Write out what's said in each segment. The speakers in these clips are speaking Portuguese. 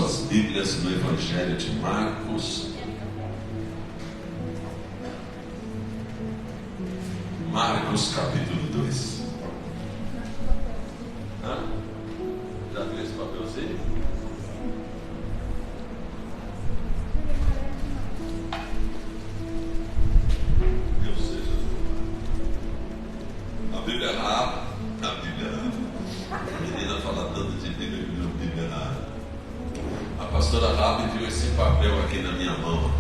suas Bíblias no Evangelho de Marcos. Marcos capítulo 2. Já viu esse papelzinho? Deus seja. A Bíblia rara. A Bíblia rara. A menina fala tanto de Bíblia, Bíblia rara. A pastora Rabi viu esse papel aqui na minha mão.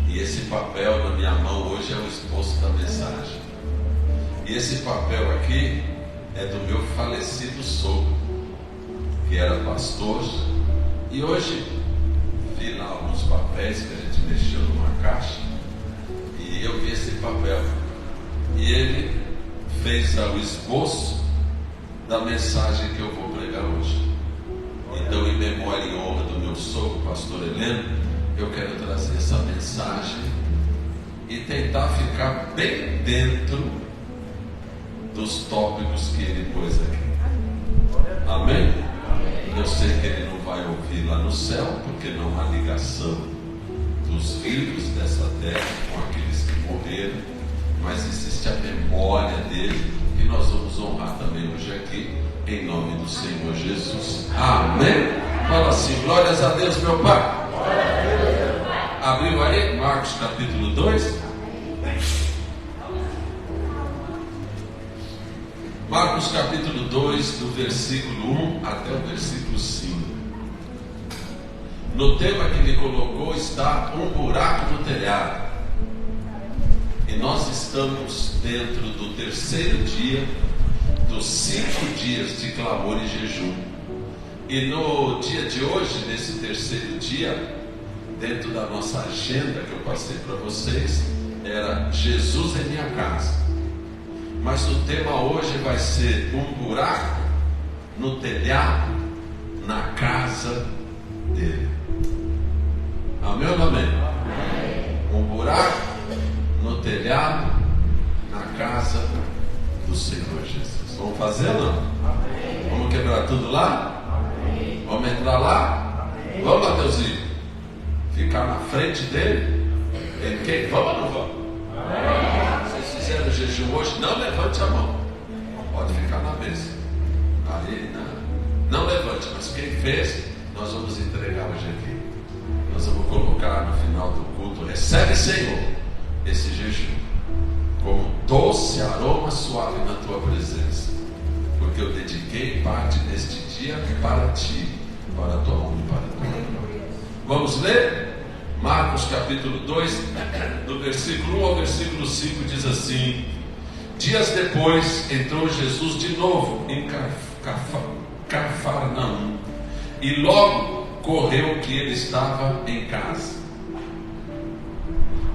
E esse papel na minha mão hoje é o esboço da mensagem. E esse papel aqui é do meu falecido sogro, que era pastor. E hoje vi lá alguns papéis que a gente mexeu numa caixa. E eu vi esse papel. E ele fez o esboço da mensagem que eu vou pregar hoje. Então, em memória e honra do meu sogro, pastor Heleno, eu quero trazer essa mensagem e tentar ficar bem dentro dos tópicos que ele pôs aqui. Amém? Eu sei que ele não vai ouvir lá no céu, porque não há ligação dos vivos dessa terra com aqueles que morreram, mas existe a memória dele, que nós vamos honrar também hoje aqui, em nome do Senhor Jesus. Amém? Fala assim: glórias a Deus, meu Pai. Abriu aí Marcos capítulo 2. Marcos capítulo 2, do versículo 1 até o versículo 5. No tema que ele colocou está um buraco no telhado. E nós estamos dentro do terceiro dia dos 5 dias de clamor e jejum. E no dia de hoje, nesse terceiro dia, dentro da nossa agenda que eu passei para vocês, era Jesus em minha casa. Mas o tema hoje vai ser um buraco no telhado, na casa dele. Amém ou não amém? Um buraco no telhado, na casa do Senhor Jesus. Vamos fazer ou não? Vamos quebrar tudo lá? Vamos entrar lá? Vamos, Mateuzinho? Ficar na frente dele? Vamos ou não vamos? Vocês fizeram o jejum hoje? Não levante a mão. Pode ficar na mesa. Aí não levante, mas quem fez, nós vamos entregar hoje aqui. Nós vamos colocar no final do culto: recebe, Senhor, esse jejum como doce aroma suave na tua presença, porque eu dediquei parte deste dia para ti, para a tua honra e para a tua glória. Vamos ler? Marcos capítulo 2, do versículo 1 ao versículo 5, diz assim: dias depois entrou Jesus de novo em Cafarnaum, e logo correu que ele estava em casa.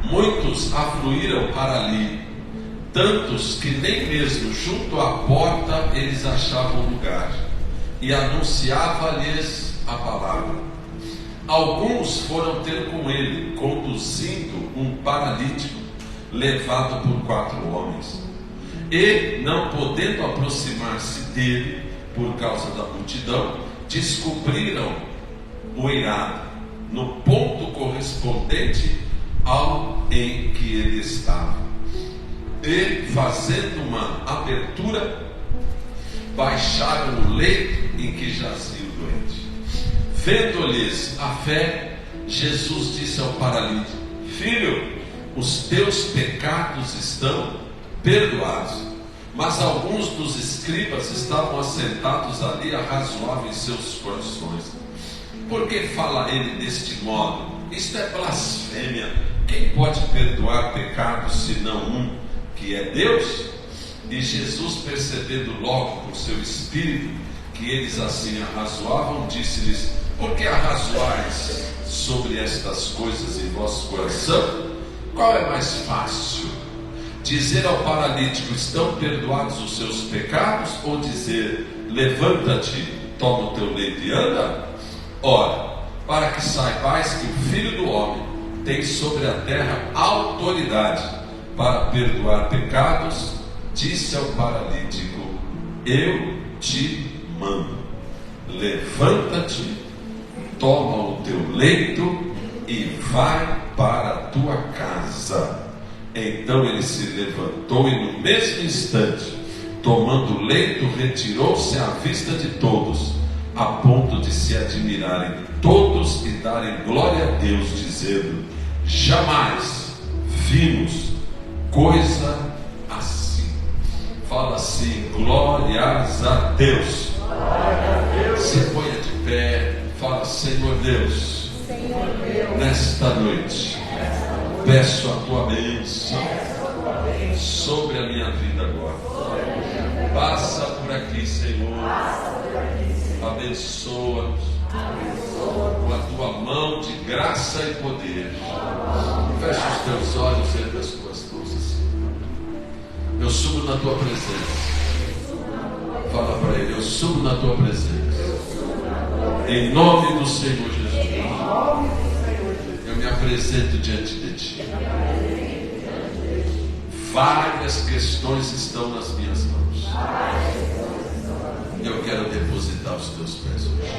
Muitos afluíram para ali, tantos que nem mesmo junto à porta eles achavam lugar, e anunciava-lhes a palavra. Alguns foram ter com ele, conduzindo um paralítico, levado por 4 homens. E, não podendo aproximar-se dele, por causa da multidão, descobriram o eirado, no ponto correspondente ao em que ele estava. E, fazendo uma abertura, baixaram o leito em que jazia o doente. Vendo-lhes a fé, Jesus disse ao paralítico: filho, os teus pecados estão perdoados. Mas alguns dos escribas estavam assentados ali, arrazoavam em seus corações: por que fala ele deste modo? Isto é blasfêmia. Quem pode perdoar pecados senão um, que é Deus? E Jesus, percebendo logo por seu espírito que eles assim arrazoavam, disse-lhes: por que arrazoais sobre estas coisas em vosso coração? Qual é mais fácil? Dizer ao paralítico: estão perdoados os seus pecados? Ou dizer: levanta-te, toma o teu leito e anda? Ora, para que saibais que o Filho do Homem tem sobre a terra autoridade para perdoar pecados, disse ao paralítico: eu te mando, levanta-te toma o teu leito e vai para a tua casa. Então ele se levantou e no mesmo instante, tomando o leito, retirou-se à vista de todos, a ponto de se admirarem todos e darem glória a Deus, dizendo: jamais vimos coisa assim. Fala assim: glórias a Deus. Se ponha de pé, fala: Senhor Deus, nesta noite peço a tua bênção sobre a minha vida agora. Passa por aqui, Senhor, abençoa-nos com a tua mão de graça e poder. Fecha os teus olhos entre as tuas luzes. Eu subo na tua presença. Fala para ele: eu subo na tua presença, em nome do Senhor Jesus. Eu me apresento diante de ti. Várias questões estão nas minhas mãos. Eu quero depositar os teus pés hoje.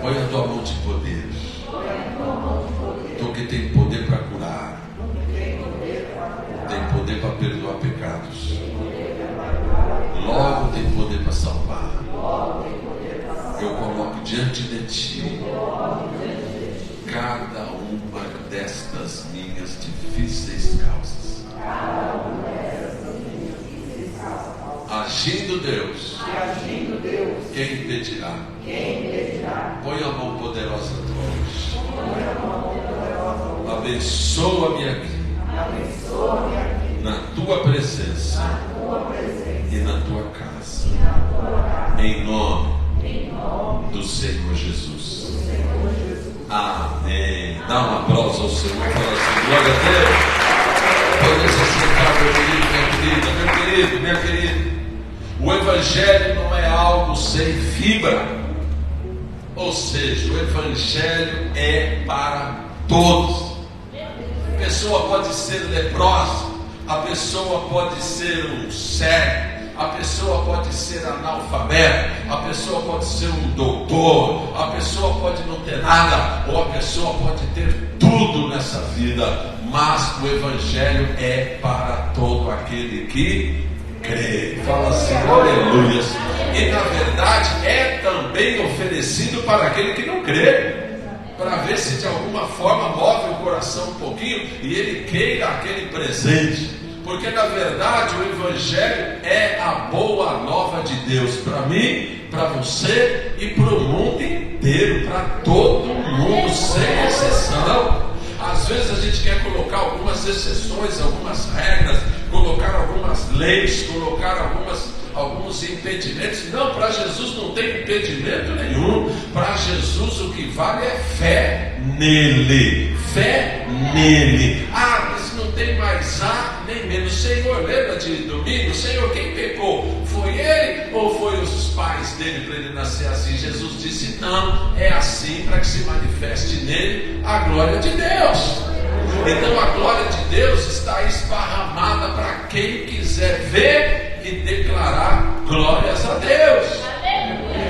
Põe a tua mão de poder. Tu que tem poder para curar, tem poder para perdoar pecados, logo tem poder para salvar. Eu coloco diante de ti cada uma destas minhas difíceis causas. Agindo Deus, quem impedirá? Põe a mão poderosa hoje. Abençoa-me aqui, na tua presença e na tua casa, em nome do Senhor Jesus. Amém. Dá um aplauso ao Senhor. Fala assim: glória a Deus. Pode se sentar, meu querido, minha querida, meu querido, minha querida. O Evangelho não é algo sem fibra. Ou seja, o Evangelho é para todos. A pessoa pode ser leprosa, a pessoa pode ser um cego, a pessoa pode ser analfabeto, a pessoa pode ser um doutor, a pessoa pode não ter nada, ou a pessoa pode ter tudo nessa vida, mas o Evangelho é para todo aquele que crê. Fala assim: aleluia. E na verdade é também oferecido para aquele que não crê, para ver se de alguma forma move o coração um pouquinho e ele queira aquele presente. Porque na verdade o Evangelho é a boa nova de Deus para mim, para você e para o mundo inteiro, para todo mundo, sem exceção. Às vezes a gente quer colocar algumas exceções, algumas regras, colocar algumas leis, colocar alguns impedimentos. Não, para Jesus não tem impedimento nenhum. Para Jesus o que vale é fé nele. Fé nele. Ah, mas não tem mais A nem menos. Senhor, lembra de domingo? Senhor, quem pecou? Foi ele ou foi os pais dele para ele nascer assim? Jesus disse: não, é assim para que se manifeste nele a glória de Deus. Então a glória de Deus está esparramada para quem quiser ver e declarar glórias a Deus.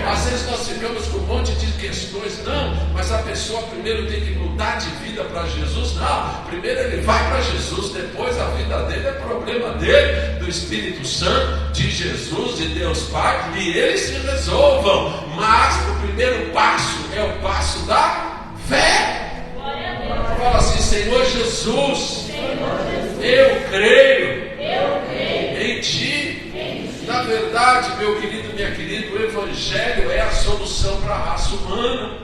Às vezes nós ficamos com um monte de questões. Não, mas a pessoa primeiro tem que mudar de vida para Jesus. Não, primeiro ele vai para Jesus, depois a vida dele é problema dele, do Espírito Santo, de Jesus, de Deus Pai, e eles se resolvam. Mas o primeiro passo é o passo da fé. Fala assim: Senhor Jesus, eu creio em ti. Na verdade, meu querido, minha querida, o Evangelho é a solução para a raça humana.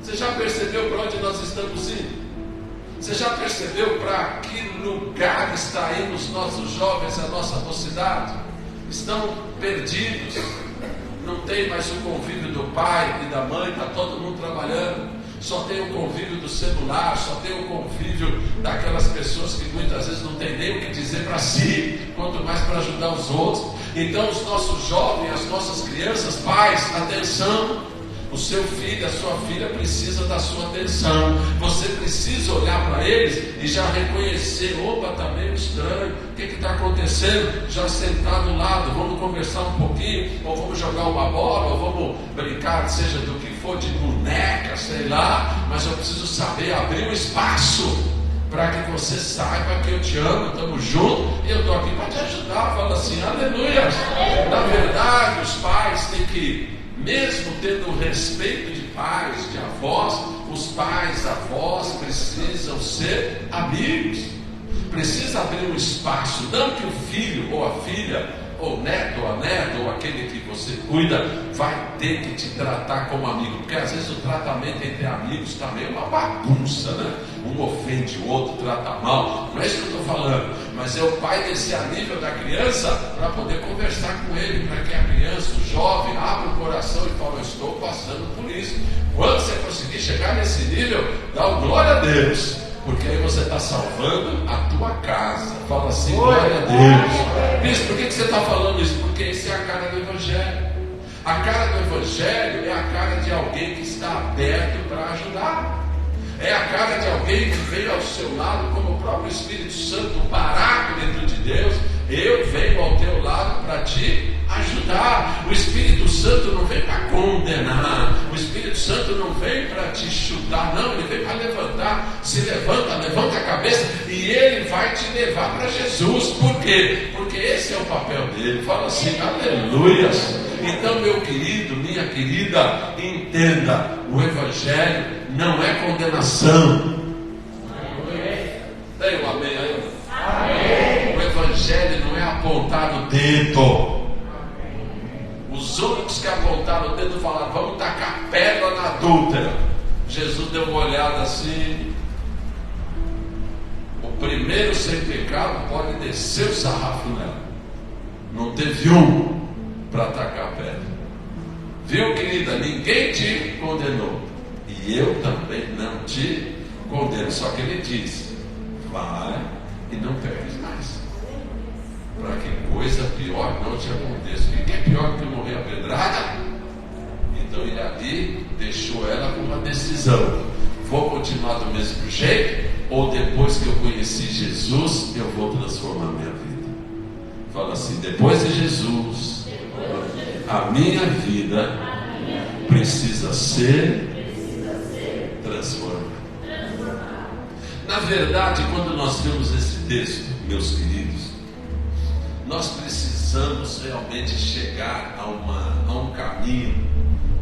Você já percebeu para onde nós estamos indo? Você já percebeu para que lugar está indo os nossos jovens, a nossa mocidade? Estão perdidos, não tem mais o convívio do pai e da mãe, está todo mundo trabalhando. Só tem o convívio do celular, só tem o convívio daquelas pessoas que muitas vezes não tem nem o que dizer para si, quanto mais para ajudar os outros. Então os nossos jovens, as nossas crianças, pais, atenção, O seu filho, a sua filha precisa da sua atenção. Você precisa olhar para eles e já reconhecer: opa, está meio estranho, o que está acontecendo? Já sentar do lado, vamos conversar um pouquinho, ou vamos jogar uma bola, ou vamos brincar, seja do que for, de boneca, sei lá, mas eu preciso saber abrir um espaço para que você saiba que eu te amo, estamos juntos e eu estou aqui para te ajudar. Fala assim, aleluia. Na verdade, os pais têm que, mesmo tendo o respeito de pais, de avós, os pais, avós precisam ser amigos. Precisa abrir um espaço, não que o filho ou a filha, ou neto ou a neta, ou aquele que você cuida, vai ter que te tratar como amigo, porque às vezes o tratamento entre amigos também é uma bagunça, né? Um ofende o outro, trata mal. Não é isso que eu estou falando, mas é o pai descer a nível da criança para poder conversar com ele, para que a criança, o jovem, abra o coração e fale: eu estou passando por isso. Quando você conseguir chegar nesse nível, dá um glória a Deus, porque aí você está salvando a tua casa. Fala assim, glória a Deus. Bispo, por que você está falando isso? Porque isso é a cara do Evangelho. A cara do Evangelho é a cara de alguém que está aberto para ajudar. É a cara de alguém que veio ao seu lado, como o próprio Espírito Santo, Paráclito de Deus. Eu venho ao teu lado para te ajudar. O Espírito Santo não vem para condenar. O Espírito Santo não vem para te chutar, não. Ele vem para levantar. Se levanta, levanta a cabeça e ele vai te levar para Jesus. Por quê? Porque esse é o papel dele. Fala assim, aleluias. Então, meu querido, minha querida, entenda: o Evangelho não é condenação. Tem um amém aí? Amém. O Evangelho não é apontar o dedo. Os únicos que apontaram o dedo falaram: vamos tacar pedra na adúltera. Jesus deu uma olhada assim: o primeiro sem pecado pode descer o sarrafo nela. Não teve um para atacar a pedra. Viu, querida? Ninguém te condenou e eu também não te condeno. Só que ele disse: vai e não peques mais, para que coisa pior não te aconteça. O que é pior do que morrer apedrada? Então ele ali deixou ela com uma decisão: vou continuar do mesmo jeito, ou depois que eu conheci Jesus eu vou transformar minha vida? Fala assim: depois de Jesus, a minha vida precisa ser transformada. Na verdade, quando nós vemos esse texto, meus queridos, nós precisamos realmente chegar a um caminho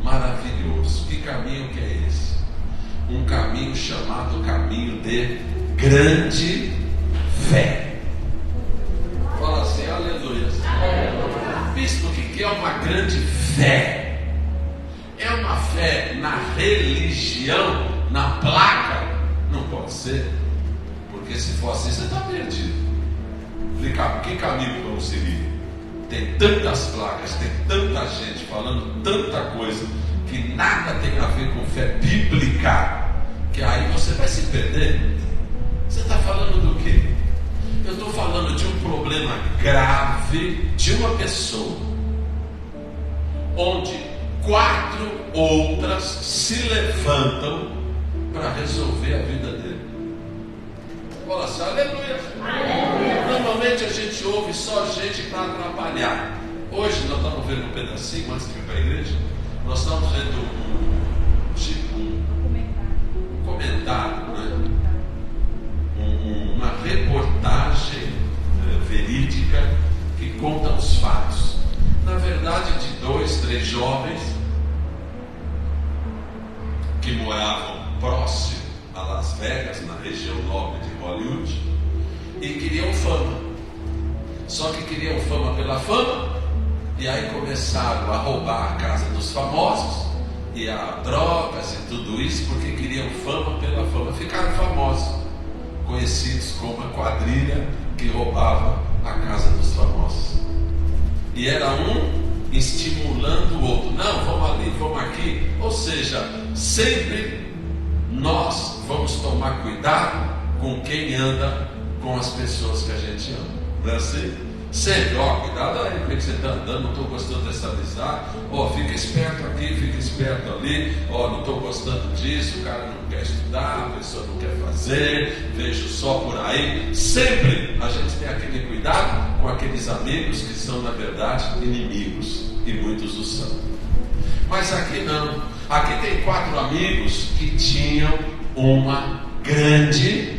maravilhoso. Que caminho que é esse? Um caminho chamado caminho de grande fé. Fala assim, aleluia. Bispo, o que é uma grande fé? É uma fé na religião, na placa? Não pode ser, porque se for assim você está perdido. Que caminho vamos seguir? Tem tantas placas, tem tanta gente falando tanta coisa que nada tem a ver com fé bíblica, que aí você vai se perder. Você está falando do quê? Eu estou falando de um problema grave de uma pessoa, onde 4 outras se levantam para resolver a vida dele. Fala assim, aleluia. Aleluia. Normalmente a gente ouve só gente para atrapalhar. Hoje nós estamos vendo um pedacinho, antes de vir para a igreja, nós estamos vendo um comentário, né? Uma reportagem verídica que conta os fatos. Na verdade, de 2, 3 jovens que moravam próximo a Las Vegas, na região nobre de Hollywood, e queriam fama. Só que queriam fama pela fama, e aí começaram a roubar a casa dos famosos, e a drogas e tudo isso, porque queriam fama pela fama. Ficaram famosos, conhecidos como a quadrilha que roubava a casa dos famosos. E era um estimulando o outro. Não, vamos ali, vamos aqui. Ou seja, sempre nós vamos tomar cuidado com quem anda com as pessoas que a gente ama. Não é assim? Sempre, cuidado aí, como é que você está andando, não estou gostando dessa amizade, fica esperto aqui, fica esperto ali, não estou gostando disso, o cara não quer estudar, a pessoa não quer fazer, vejo só por aí. Sempre a gente tem aquele cuidado com aqueles amigos que são, na verdade, inimigos, e muitos o são. Mas aqui não, aqui tem 4 amigos que tinham uma grande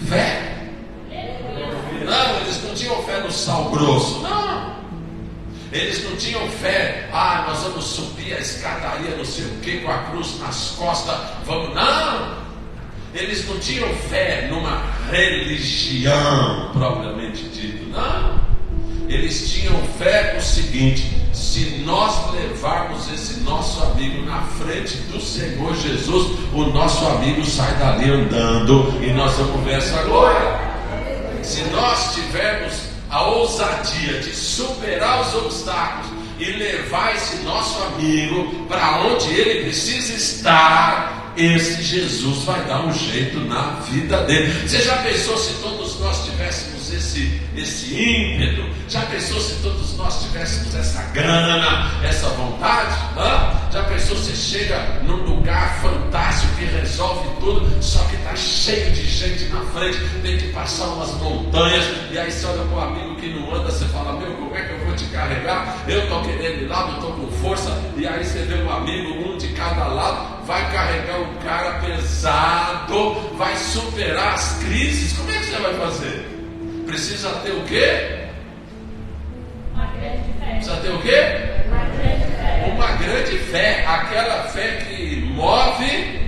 fé. Não, eles não tinham fé no sal grosso, não. Eles não tinham fé, nós vamos subir a escadaria, não sei o que, com a cruz nas costas, vamos, não. Eles não tinham fé numa religião propriamente dito, não. Eles tinham fé no seguinte: se nós levarmos esse nosso amigo na frente do Senhor Jesus, o nosso amigo sai dali andando e nós vamos ver essa glória. Se nós tivermos a ousadia de superar os obstáculos e levar esse nosso amigo para onde ele precisa estar, esse Jesus vai dar um jeito na vida dele. Você já pensou se todos nós tivéssemos esse ímpeto? Já pensou se todos nós tivéssemos essa gana, essa vontade? Já pensou se chega num lugar fantástico que resolve tudo, só que está cheio de gente na frente, tem que passar umas montanhas, e aí você olha para o amigo que não anda, você fala: meu, como é que eu vou te carregar? Eu estou querendo ir lá, não estou com força. E aí você vê um amigo, um de cada lado, vai carregar um cara pesado, vai superar as crises. Como é que você vai fazer? Precisa ter o quê? Uma grande fé. Precisa ter o quê? Uma grande fé. Uma grande fé. Aquela fé que move.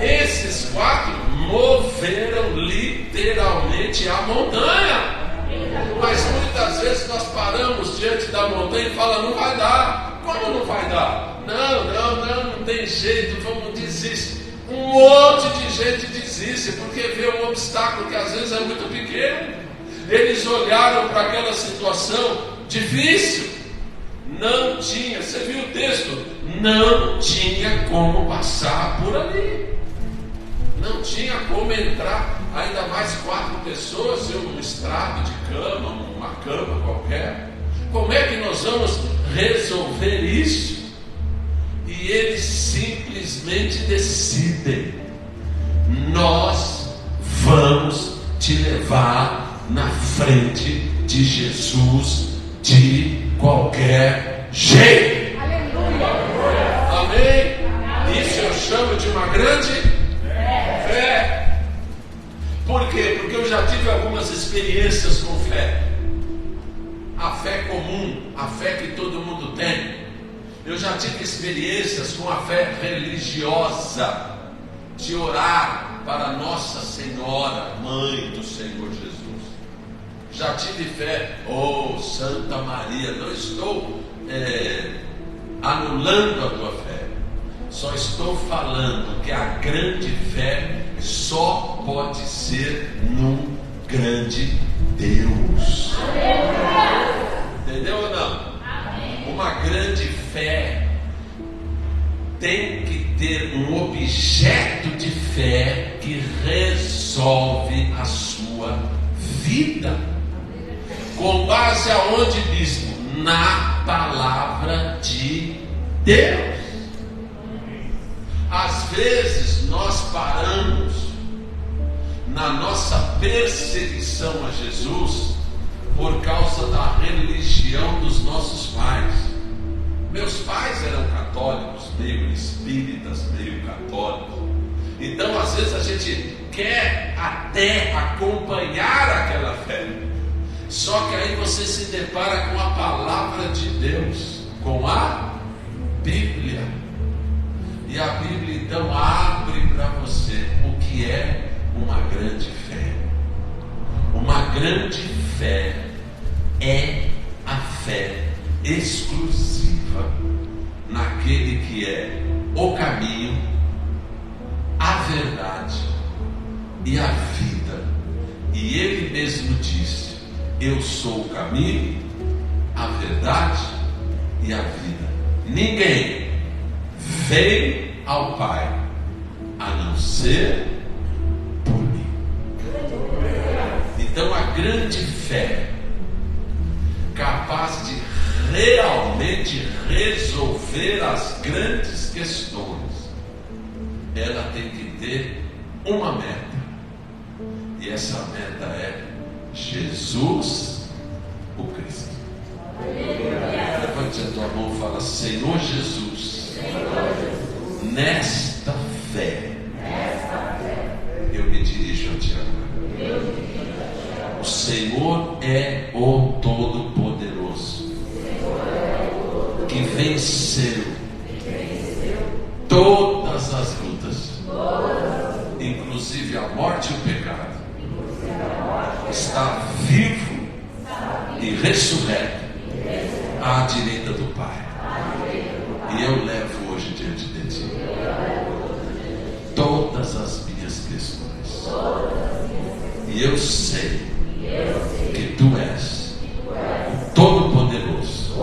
Esses 4 moveram literalmente a montanha. Mas muitas vezes nós paramos diante da montanha e falamos: não vai dar. Como não vai dar? Não tem jeito, vamos desistir. Um monte de gente desiste porque vê um obstáculo que às vezes é muito pequeno. Eles olharam para aquela situação difícil, não tinha, você viu o texto? Não tinha como passar por ali, não tinha como entrar, ainda mais 4 pessoas, um estrado de cama, uma cama qualquer. Como é que nós vamos resolver isso? E eles simplesmente decidem: nós vamos te levar na frente de Jesus de qualquer jeito. Aleluia. Amém? Isso eu chamo de uma grande fé. Por quê? Porque eu já tive algumas experiências com fé. A fé comum, a fé que todo mundo tem. Eu já tive experiências com a fé religiosa, de orar para Nossa Senhora, Mãe do Senhor Jesus. Já tive fé, Santa Maria. Não estou anulando a tua fé, só estou falando que a grande fé só pode ser num grande Deus. Entendeu ou não? Uma grande fé tem que ter um objeto de fé que resolve a sua vida. Com base aonde, bispo? Na palavra de Deus. Às vezes nós paramos na nossa perseguição a Jesus por causa da religião dos nossos pais. Meus pais eram católicos, meio espíritas, meio católicos. Então às vezes a gente quer até acompanhar aquela fé. Só que aí você se depara com a palavra de Deus, com a Bíblia. E a Bíblia então abre para você o que é uma grande fé. Uma grande fé é a fé exclusiva naquele que é o caminho, a verdade e a vida. E ele mesmo disse: eu sou o caminho, a verdade e a vida. Ninguém vem ao Pai a não ser por mim. Então a grande fé capaz de realmente resolver as grandes questões, ela tem que ter uma meta. E essa meta é Jesus, o Cristo. Levante a tua mão e fala: Senhor Jesus, nesta fé, eu me dirijo a ti agora. O Senhor é o Todo-Poderoso, que venceu todas as lutas, inclusive a morte e o pecado. Está vivo e ressurreto à direita do Pai. E eu levo hoje diante de ti todas as minhas questões. E eu sei que tu és o Todo-Poderoso,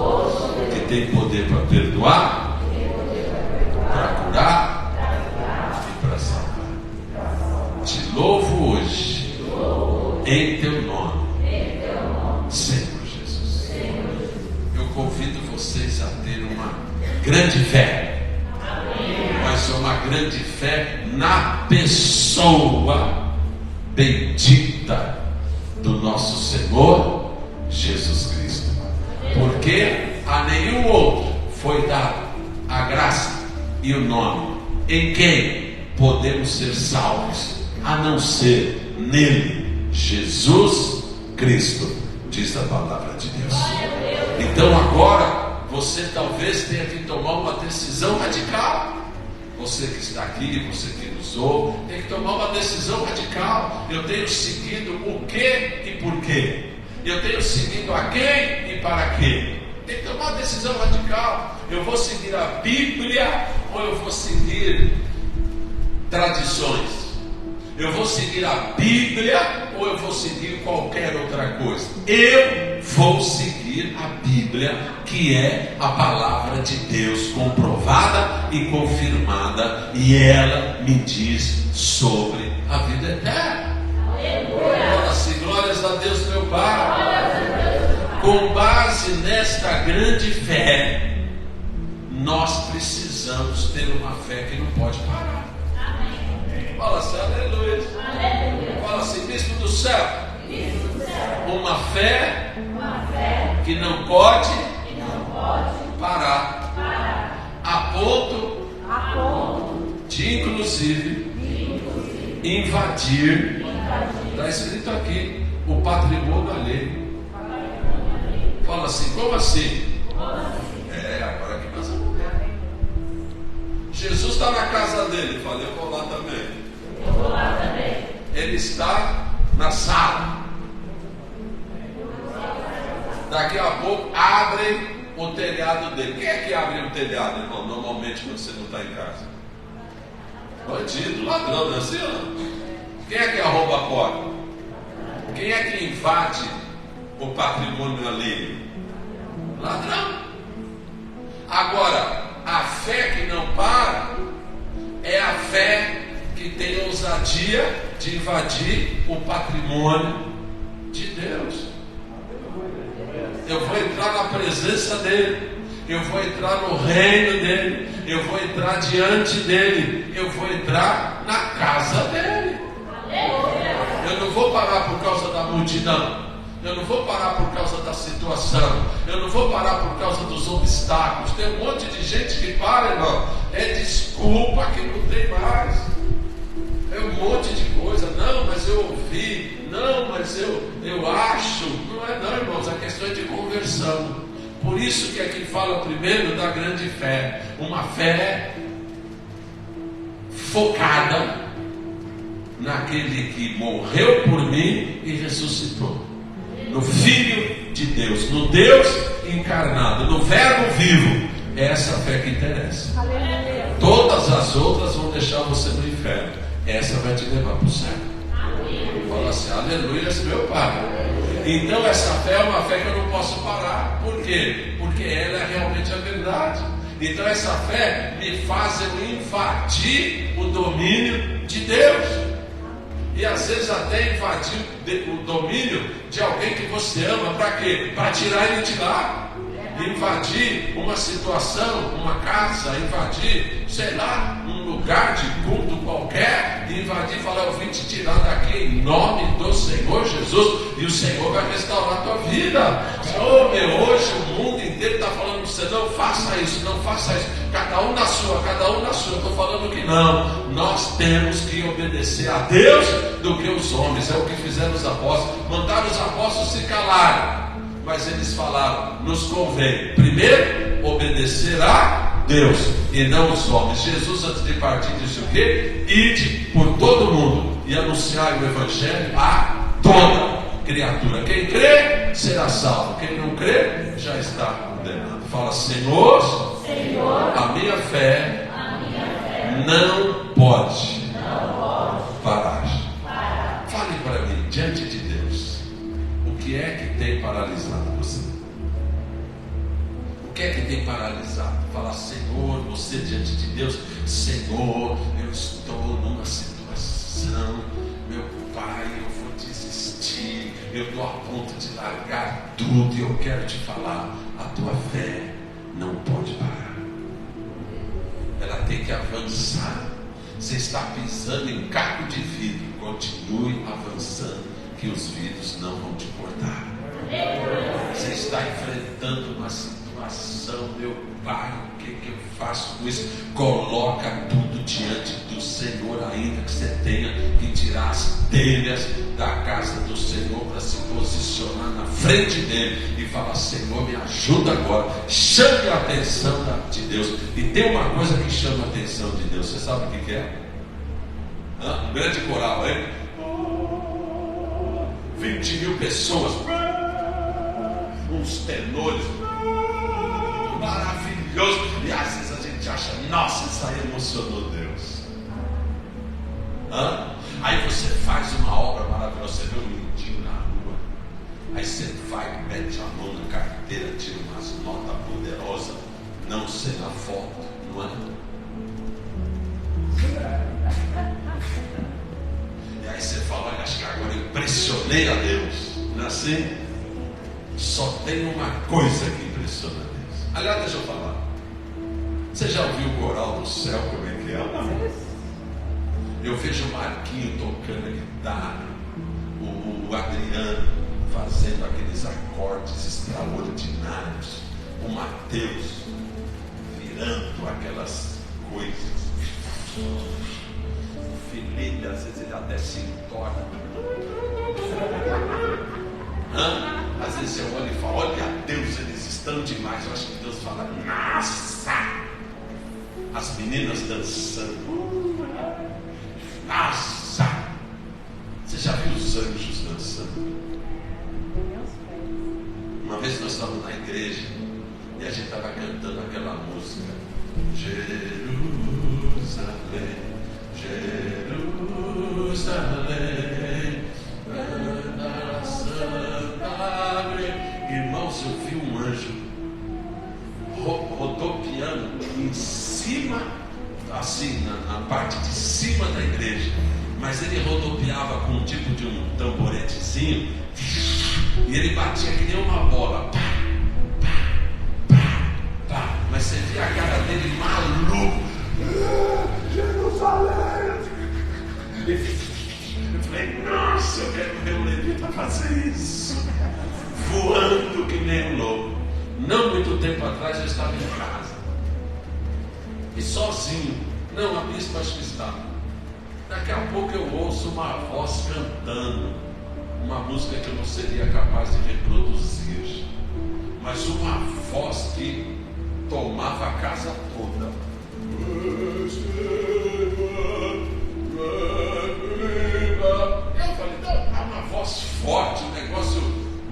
que tem poder para perdoar, para curar e para salvar. Te louvo hoje em teu nome, Senhor Jesus. Eu convido vocês a ter uma grande fé, mas uma grande fé na pessoa bendita do nosso Senhor Jesus Cristo, porque a nenhum outro foi dado a graça e o nome em quem podemos ser salvos, a não ser nele, Jesus Cristo, diz a palavra de Deus. Então agora você talvez tenha que tomar uma decisão radical. Você que está aqui, você que nos ouve, tem que tomar uma decisão radical. Eu tenho seguido o que e por quê? Eu tenho seguido a quem e para quê? Tem que tomar uma decisão radical. Eu vou seguir a Bíblia ou eu vou seguir tradições? Eu vou seguir a Bíblia ou eu vou seguir qualquer outra coisa? Eu vou seguir a Bíblia, que é a palavra de Deus comprovada e confirmada, e ela me diz sobre a vida eterna. Fala assim: glórias a Deus, meu Pai. Com base nesta grande fé, nós precisamos ter uma fé que não pode parar. Fala assim: aleluia. Fala assim: bispo do céu. Uma fé que não pode parar. A ponto de inclusive invadir. Está escrito aqui: o patrimônio alheio. Fala assim: como assim? Agora que nós vamos ver. Jesus está na casa dele. Fala: eu vou lá também. Ele está na sala. Daqui a pouco abrem o telhado dele. Quem é que abre o telhado, irmão? Normalmente quando você não está em casa. Bandido, ladrão, não é assim? Não? Quem é que arromba a porta? Quem é que invade o patrimônio alheio? Ladrão. Agora, a fé que não para é a fé que tem ousadia de invadir o patrimônio de Deus. Eu vou entrar na presença dele, eu vou entrar no reino dele, eu vou entrar diante dele, eu vou entrar na casa dele. Eu não vou parar por causa da multidão, eu não vou parar por causa da situação, eu não vou parar por causa dos obstáculos. Tem um monte de gente que para, irmão, é desculpa que não tem mais. É um monte de coisa. Não, mas eu ouvi. Não, mas eu acho. Não é não, irmãos. A questão é de conversão. Por isso que aqui fala primeiro da grande fé. Uma fé focada naquele que morreu por mim e ressuscitou. No Filho de Deus. No Deus encarnado. No Verbo vivo. É essa fé que interessa. Todas as outras vão deixar você no inferno. Essa vai te levar para o céu. Fala assim: aleluia, meu Pai. Então essa fé é uma fé que eu não posso parar. Por quê? Porque ela é realmente a verdade. Então essa fé me faz eu invadir o domínio de Deus. E às vezes até invadir o domínio de alguém que você ama, para quê? Para tirar ele de lá. Invadir uma situação, uma casa, invadir, sei lá, um lugar de culto qualquer, invadir e falar, eu vim te tirar daqui em nome do Senhor Jesus, e o Senhor vai restaurar a tua vida. Oh meu, hoje o mundo inteiro está falando para você, não faça isso, não faça isso, cada um na sua, eu estou falando que não, nós temos que obedecer a Deus do que os homens, é o que fizeram os apóstolos, mandaram os apóstolos se calarem. Mas eles falaram, nos convém primeiro obedecer a Deus e não os homens. Jesus, antes de partir, disse o quê? Ide por todo mundo e anunciai o Evangelho a toda criatura. Quem crê será salvo, quem não crê já está condenado. Fala, Senhor, a minha fé não pode parar. Fale para mim, diante de Deus, o que é que tem paralisado você? O que é que tem paralisado? Fala, Senhor, você diante de Deus, Senhor, eu estou numa situação, meu Pai, eu vou desistir, eu estou a ponto de largar tudo e eu quero te falar, a tua fé não pode parar, ela tem que avançar. Você está pisando em caco de vidro, continue avançando, que os vidros não vão te cortar. Você está enfrentando uma situação, meu Pai, o que eu faço com isso? Coloca tudo diante do Senhor, ainda que você tenha que tirar as telhas da casa do Senhor para se posicionar na frente dele e falar, Senhor, me ajuda agora, chame a atenção de Deus. E tem uma coisa que chama a atenção de Deus, você sabe o que é? Um grande coral, hein? 20 mil pessoas, uns tenores, maravilhoso, e às vezes a gente acha, nossa, isso aí emocionou Deus. Aí você faz uma obra maravilhosa, você vê um mendigo na rua, aí você vai, mete a mão na carteira, tira umas notas poderosas, não sei na foto, não é? E aí você fala, olha, acho que agora eu impressionei a Deus. Não é assim? Só tem uma coisa que impressiona a Deus. Aliás, deixa eu falar. Você já ouviu o coral do céu, como é que é? Eu vejo o Marquinho tocando a guitarra, o Adriano fazendo aqueles acordes extraordinários, o Mateus virando aquelas coisas. Felipe, às vezes ele até se entorna. Às vezes eu olho e falo, olha Deus, eles estão demais. Eu acho que Deus fala, nossa! As meninas dançando. Nossa! Você já viu os anjos dançando? Uma vez nós estávamos na igreja e a gente estava cantando aquela música, Jerusalém, Jerusalém, irmãos, eu vi um anjo rodopiando em cima, assim, na parte de cima da igreja, mas ele rodopiava com um tipo de um tamboretezinho e ele batia que nem uma bola, pá, pá, pá, pá. Mas você via a cara dele maluco, Jerusalém. Eu falei, nossa, eu quero ver o levita fazer isso, voando que nem um louco. Não muito tempo atrás eu estava em casa e sozinho, não, a bispa acho que estava. Daqui a pouco eu ouço uma voz cantando uma música que eu não seria capaz de reproduzir, mas uma voz que tomava a casa toda. Eu falei, não, é uma voz forte, um negócio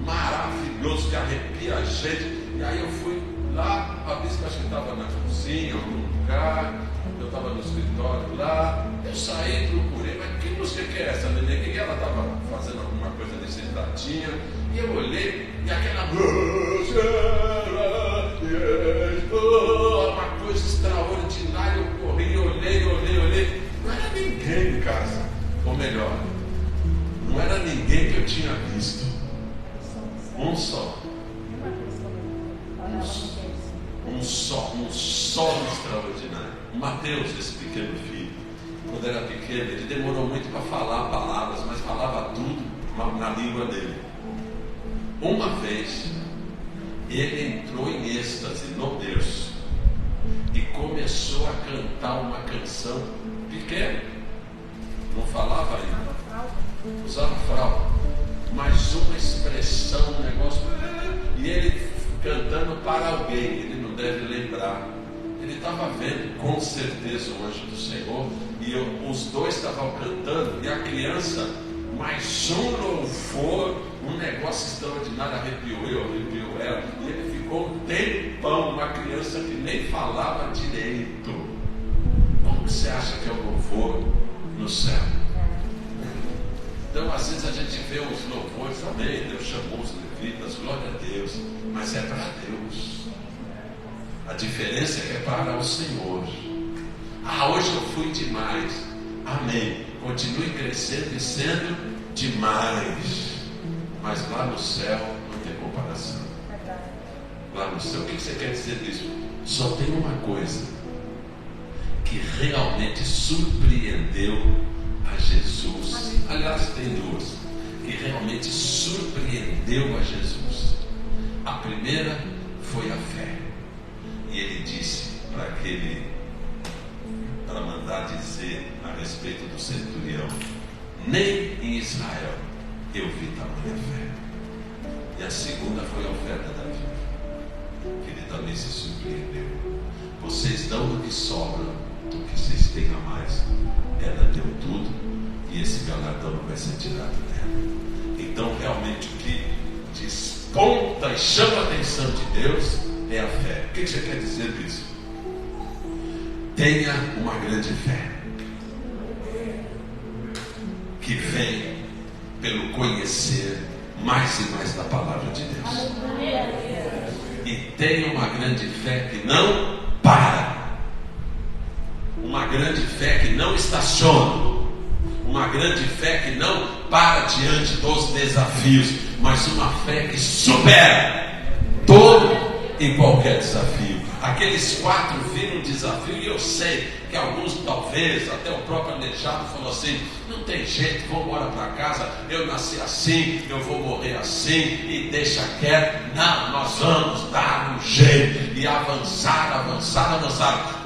maravilhoso que arrepia a gente. E aí eu fui lá, a bispa acho que estava na cozinha, em algum lugar, eu estava no escritório lá, eu saí, procurei, mas que música que é essa, neném? Que ela estava fazendo alguma coisa nesse datinha, e eu olhei, e aquela música, uma coisa extraordinária, eu corri, olhei, não era ninguém em casa, ou melhor, Não era ninguém que eu tinha visto. Um só. Um solo extraordinário. Mateus, esse pequeno filho, quando era pequeno, ele demorou muito para falar palavras, mas falava tudo na língua dele. Uma vez, ele entrou em êxtase no berço e começou a cantar uma canção pequena. Não falava ainda, usava fralda, mas uma expressão, um negócio, e ele cantando para alguém, ele não deve lembrar. Ele estava vendo com certeza o anjo do Senhor, e os dois estavam cantando, e a criança, mais um louvor, um negócio extraordinário, arrepiou ela, e ele ficou um tempão, uma criança que nem falava direito. Como você acha que é o louvor no céu? Então, às vezes a gente vê os louvores, amém, Deus chamou os levitas, glória a Deus, mas é para Deus. A diferença é que é para o Senhor. Hoje eu fui demais, amém, continue crescendo e sendo demais, mas lá no céu não tem comparação. Lá no céu, o que você quer dizer disso? Só tem uma coisa que realmente surpreendeu a Jesus. Aliás, tem duas que realmente surpreendeu a Jesus. A primeira foi a fé. E ele disse para mandar dizer a respeito do centurião: nem em Israel eu vi tamanha fé. E a segunda foi a oferta da vida, que ele também se surpreendeu. Vocês dão do que sobra, do que vocês têm a mais. Ela deu tudo, e esse galardão não vai ser tirado dela. Então, realmente, o que desponta e chama a atenção de Deus é a fé. O que você quer dizer disso? Tenha uma grande fé, que vem pelo conhecer mais e mais da palavra de Deus. E tenha uma grande fé que não para. Uma grande fé que não estaciona. Uma grande fé que não para diante dos desafios, mas uma fé que supera todo e qualquer desafio. Aqueles 4 viram um desafio, e eu sei que alguns, talvez, até o próprio Aleijado falou assim: não tem jeito, vou embora para casa, eu nasci assim, eu vou morrer assim, e deixa quieto. Não, nós vamos dar um jeito, e avançar.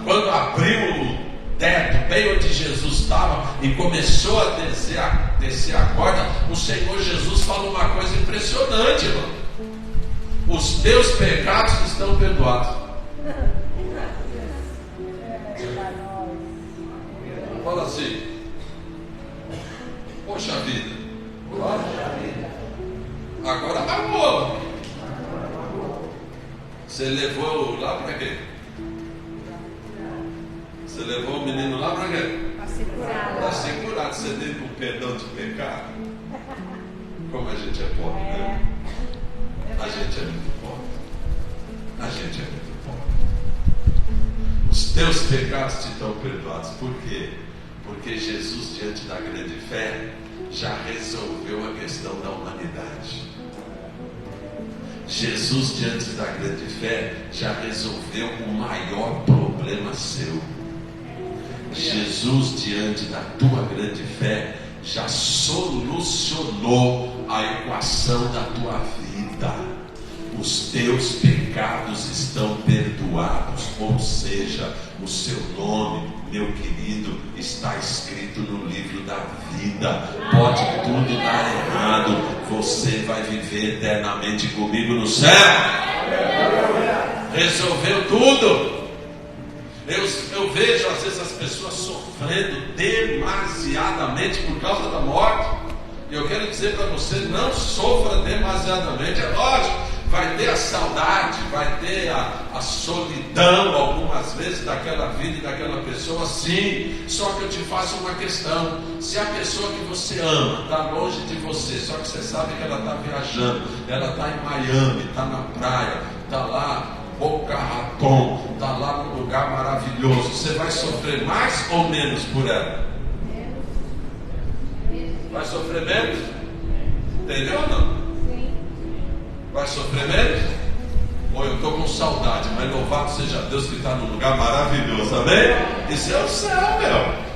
Quando abriu o teto, bem onde Jesus estava, e começou a descer a corda, o Senhor Jesus falou uma coisa impressionante, irmão: os teus pecados estão perdoados. Fala assim: poxa vida, agora acabou. Você levou lá para quê? Você levou o menino lá para quê? Para ser curado. Você teve um perdão de pecado. Como a gente é pobre, né? A gente é muito pobre. Os teus pecados te estão perdoados. Por quê? Porque Jesus, diante da grande fé, já resolveu a questão da humanidade. Jesus, diante da grande fé, já resolveu o maior problema seu. Jesus, diante da tua grande fé, já solucionou a equação da tua vida. Os teus pecados estão perdoados, ou seja, o seu nome, meu querido, está escrito no livro da vida. Pode tudo dar errado, você vai viver eternamente comigo no céu. Resolveu tudo. Eu vejo às vezes as pessoas sofrendo demasiadamente por causa da morte. E eu quero dizer para você: não sofra demasiadamente. É lógico, vai ter a saudade, vai ter a solidão algumas vezes daquela vida e daquela pessoa, sim. Só que eu te faço uma questão: se a pessoa que você ama está longe de você, só que você sabe que ela está viajando, ela está em Miami, está na praia, está lá Boca Raton, está lá num lugar maravilhoso, você vai sofrer mais ou menos por ela? Vai sofrer menos? Entendeu ou não? Sim. Vai sofrer menos? Ou eu estou com saudade, mas louvado seja Deus que está num lugar maravilhoso, amém? Isso é o céu, meu.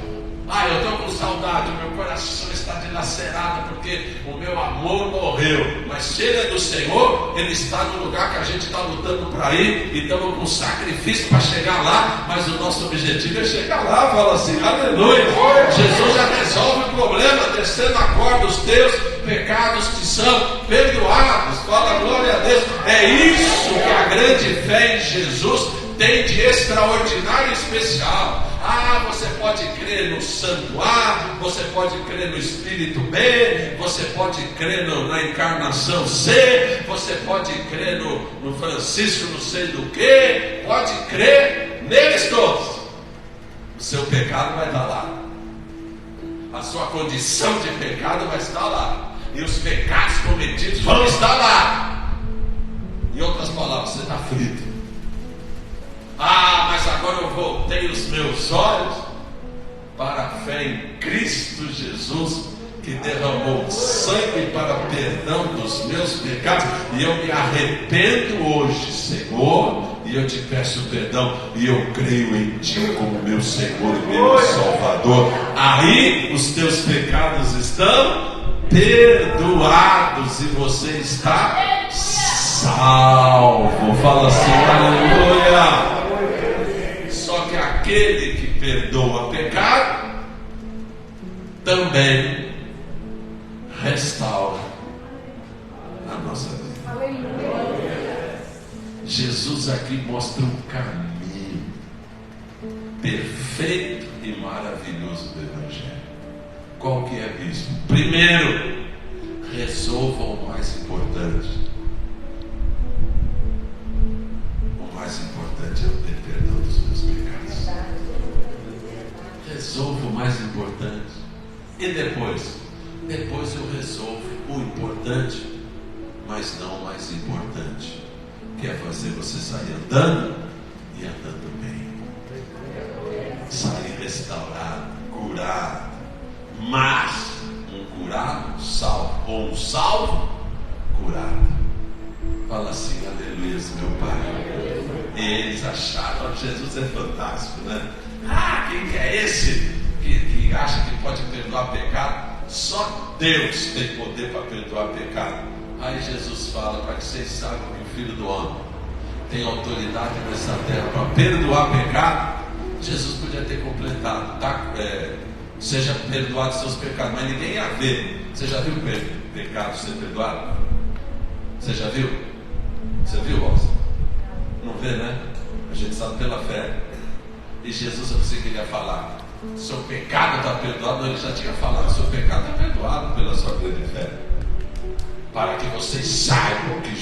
Ah, eu estou com saudade, o meu coração está dilacerado porque o meu amor morreu. Mas se ele é do Senhor, ele está no lugar que a gente está lutando para ir, e estamos com sacrifício para chegar lá, mas o nosso objetivo é chegar lá. Fala assim, aleluia. Jesus já resolve o problema, descendo a corda, os teus pecados que são perdoados. Fala glória a Deus. É isso que a grande fé em Jesus tem de extraordinário e especial. Ah, você pode crer no Santo A, você pode crer no Espírito B, você pode crer na encarnação C, você pode crer no Francisco não sei do que, pode crer neles todos. O seu pecado vai estar lá, a sua condição de pecado vai estar lá, e os pecados cometidos vão estar lá. Em outras palavras, você está frito. Ah, mas agora eu voltei os meus olhos para a fé em Cristo Jesus, que derramou sangue para o perdão dos meus pecados, e eu me arrependo hoje, Senhor, e eu te peço perdão, e eu creio em Ti como meu Senhor e meu Salvador. Aí os teus pecados estão perdoados e você está salvo. Fala assim, aleluia. Só que aquele que perdoa pecado também restaura a nossa vida. Jesus aqui mostra um caminho perfeito e maravilhoso do Evangelho. Qual que é isso? Primeiro, resolva o mais importante. O mais importante é o ter perdão dos meus pecados. Resolva o mais importante. E depois eu resolvo o importante, mas não o mais importante, que é fazer você sair andando e andando bem. Sair restaurado, curado. Mas um curado salvo, ou um salvo curado. Fala assim, aleluia, meu Pai. E eles acharam, Jesus é fantástico, né? Ah, quem que é esse que acha que pode perdoar pecado? Só Deus tem poder para perdoar pecado. Aí Jesus fala, para que vocês saibam que o Filho do Homem tem autoridade nessa terra para perdoar pecado. Jesus podia ter completado, tá? Seja perdoado seus pecados, mas ninguém ia ver. Você já viu pecado ser perdoado? Você já viu? Você viu, Rosa? Não vê, né? A gente sabe pela fé. E Jesus, eu pensei que ele ia falar, seu pecado está perdoado. Ele já tinha falado, seu pecado está perdoado pela sua grande fé. Para que vocês saibam que o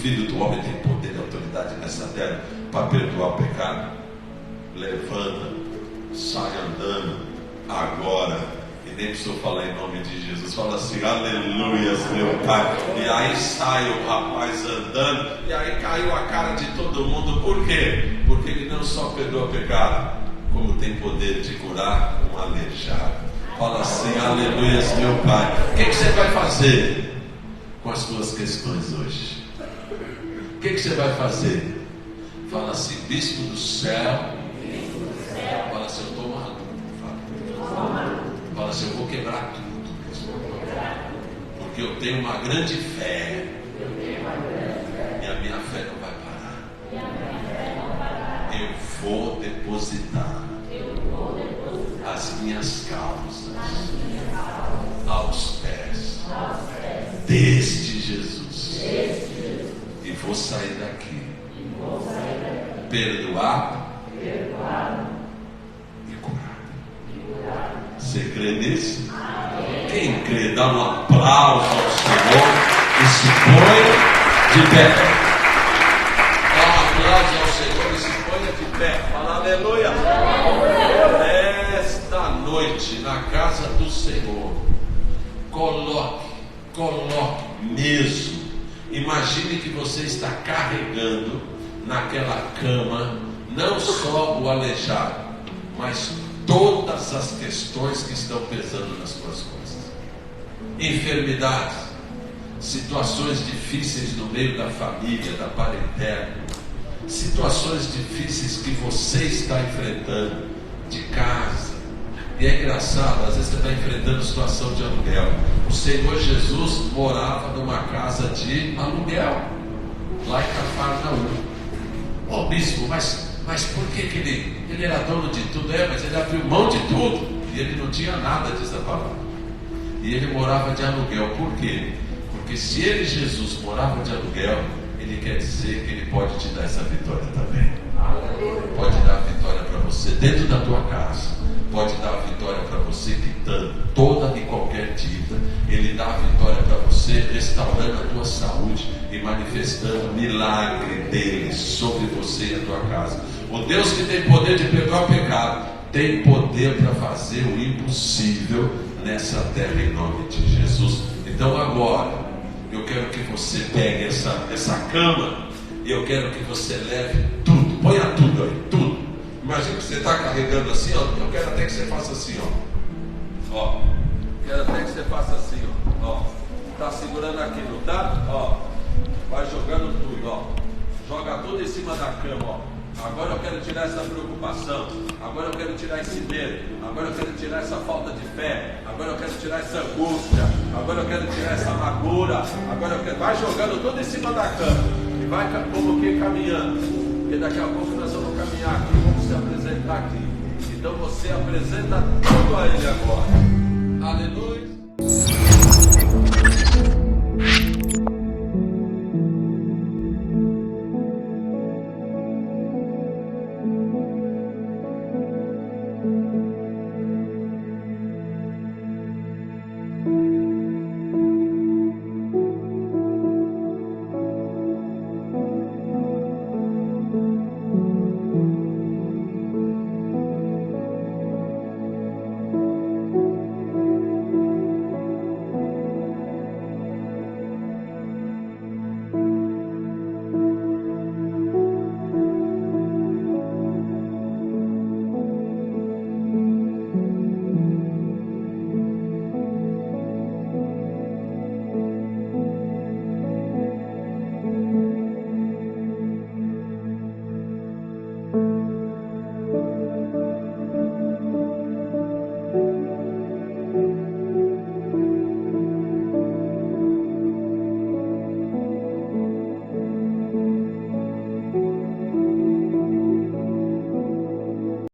Filho do Homem tem poder e autoridade nessa terra para perdoar o pecado. Levanta, sai andando agora. E nem precisou falar em nome de Jesus. Fala assim, aleluia, meu Pai. E aí sai o rapaz andando, e aí caiu a cara de todo mundo. Por quê? Porque ele não só perdoa pecado, como tem poder de curar um aleijado. Fala assim, aleluia, meu Pai. O que você vai fazer com as suas questões hoje? O que você vai fazer? Fala assim, bispo do céu. Fala assim, eu estou maluco. Fala assim, eu vou quebrar tudo, porque eu tenho uma grande fé, e a minha fé não vai parar. Eu vou depositar as minhas causas aos pés deste Jesus, e vou sair daqui perdoado e curado. Você crê nisso? Quem crê, dá um aplauso ao Senhor e se põe de pé. Dá um aplauso ao Senhor e se ponha de pé. Fala aleluia. Esta noite, na casa do Senhor, coloque mesmo. Imagine que você está carregando naquela cama não só o aleijado, mas todas as questões que estão pesando nas suas costas. Enfermidades, situações difíceis no meio da família, da parentela, situações difíceis que você está enfrentando, de casa. E é engraçado, às vezes você está enfrentando situação de aluguel. O Senhor Jesus morava numa casa de aluguel, lá em Cafarnaum. Ô bispo, mas por que ele era dono de tudo? Mas ele abriu mão de tudo, e ele não tinha nada, diz a palavra. E ele morava de aluguel. Por quê? Porque se ele, Jesus, morava de aluguel, ele quer dizer que ele pode te dar essa vitória também. Pode dar a vitória para você dentro da tua casa. Pode dar a vitória para você quitando toda e qualquer dívida. Ele dá a vitória para você restaurando a tua saúde e manifestando o milagre dele sobre você e a tua casa. O Deus que tem poder de perdoar o pecado tem poder para fazer o impossível nessa terra em nome de Jesus. Então agora eu quero que você pegue essa cama e eu quero que você leve tudo, ponha tudo aí, tudo. Imagina que você está carregando assim, ó. Eu quero até que você faça assim, ó. Quero até que você faça assim, ó. Está segurando aqui, não tá? Ó. Vai jogando tudo, ó. Joga tudo em cima da cama, ó. Agora eu quero tirar essa preocupação. Agora eu quero tirar esse medo. Agora eu quero tirar essa falta de fé. Agora eu quero tirar essa angústia. Agora eu quero tirar essa amargura. Agora eu quero... Vai jogando tudo em cima da cama. E vai como que caminhando. Porque daqui a pouco nós vamos caminhar aqui, vamos se apresentar aqui. Então você apresenta tudo a Ele agora. Aleluia.